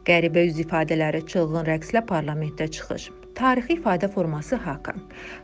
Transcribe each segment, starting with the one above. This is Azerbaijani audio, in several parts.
Qəribə üz ifadələri, çılğın rəqslə parlamentdə çıxış. Tarixi ifadə forması haka.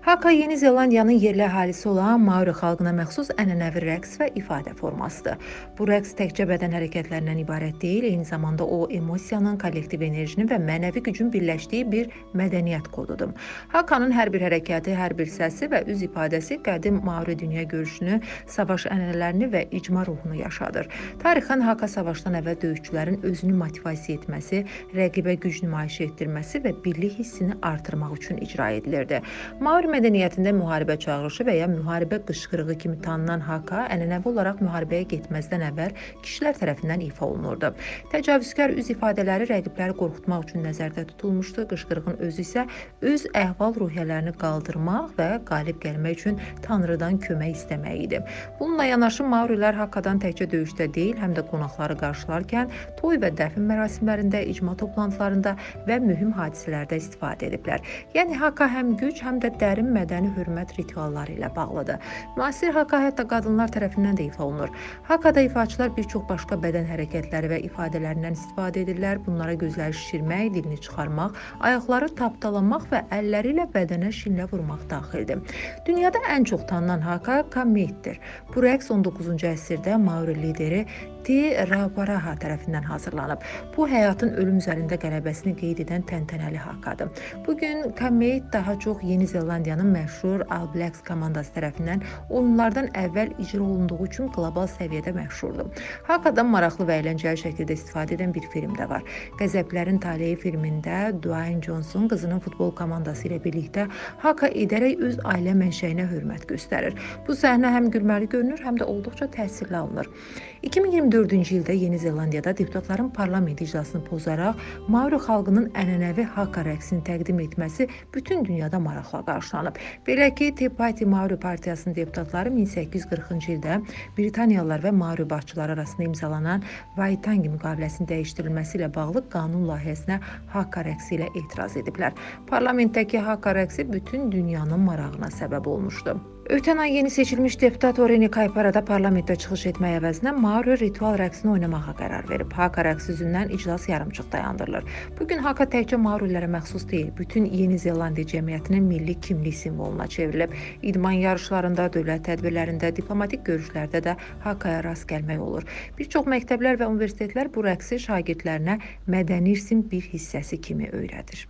Haka Yeni Zelandiyanın yerli əhalisi olan Maori xalqına məxsus ənənəvi rəqs və ifadə formasıdır. Bu rəqs təkcə bədən hərəkətlərindən ibarət deyil, eyni zamanda o emosiyanın, kollektiv enerjinin və mənəvi gücün birləşdiyi bir mədəniyyət kodudur. Hakanın hər bir hərəkəti, hər bir səsi və üz ifadəsi qədim Maori dünya görüşünü, savaş ənənələrini və icma ruhunu yaşadır. Tarixən haka savaşdan əvvəl döyüşçülərin özünü motivasiya etməsi, rəqibə güc nümayiş etdirməsi və birlik hissini artırmaq üçün icra edilirdi. Maori mədəniyyətində müharibə çağırışı və ya müharibə qışqırığı kimi tanınan haka ənənəvi olaraq müharibəyə getməzdən əvvəl kişilər tərəfindən ifa olunurdu. Təcavüzkar üz ifadələri rəqibləri qorxutmaq üçün nəzərdə tutulmuşdu. Qışqırığın özü isə öz əhval-ruhiyyələrini qaldırmaq və qalib gəlmək üçün Tanrıdan kömək istəmək idi. Bununla yanaşı Maorilər hakadan təkcə döyüşdə deyil, həm də qonaqları qarşılarkən toy və dəfn mərasimlərində, icma toplantılarında və mühüm hadisələrdə istifadə ediblər. Yəni haka həm güc, həm də dərin mədəni hörmət ritualları ilə bağlıdır. Müasir haka hətta qadınlar tərəfindən də ifa olunur. Hakada ifaçılar bir çox başqa bədən hərəkətləri və ifadələrindən istifadə edirlər. Bunlara gözləri şişirmək, dilini çıxarmaq, ayaqları tapdalamaq və əlləri ilə bədənə şillə vurmaq daxildir. Dünyada ən çox tanınan haka kameitdir. Bu rəqs 19-cu əsrdə Maori lideri Te Rauparaha tərəfindən hazırlanıb. Bu həyatın ölüm üzərində qələbəsini qeyd edən təntənəli hakadır. Bugün kameit daha çox Yeni Zelandiyanın məşhur All Blacks komandası tərəfindən oyunlardan əvvəl icra olunduğu üçün qlobal səviyyədə məşhurdur. Hakadan maraqlı və əyləncəli şəkildə istifadə edən bir film də var. Qəzəblərin Taleyi filmində Dwayne Johnson qızının futbol komandası ilə birlikdə haka edərək öz ailə mənşəyinə hörmət göstərir. Bu səhnə həm gülməli görünür, həm də olduqca təsirli alınır. 2024-cü ildə Yeni Zelandiyada deputatların parlament iclasını pozaraq Maori xalqının ənənəvi haka rəqsini təqdim etməsi bütün dünyada maraqla qarşılanıb. Belə ki, Tea Party Maori partiyasının deputatları 1840-cı ildə Britaniyalılar və Maori başçıları arasında imzalanan Waitangi müqaviləsinin dəyişdirilməsi ilə bağlı qanun layihəsinə haka rəqsi ilə etiraz ediblər. Parlamentdəki haka rəqsi bütün dünyanın marağına səbəb olmuşdu. Ötən ay yeni seçilmiş deputat Oreni Kaiparada parlamentdə çıxış etmək əvəzinə Maori ritual rəqsini oynamağa qərar verib. Haka rəqsi üzündən iclas yarımçıq dayandırılır. Bugün haka təkcə Maorilərə məxsus deyil, bütün Yeni Zelandiya cəmiyyətinin milli kimlik simvoluna çevrilib. İdman yarışlarında, dövlət tədbirlərində, diplomatik görüşlərdə də hakaya rast gəlmək olur. Bir çox məktəblər və universitetlər bu rəqsi şagirdlərinə mədəni irsin bir hissəsi kimi öyrədir.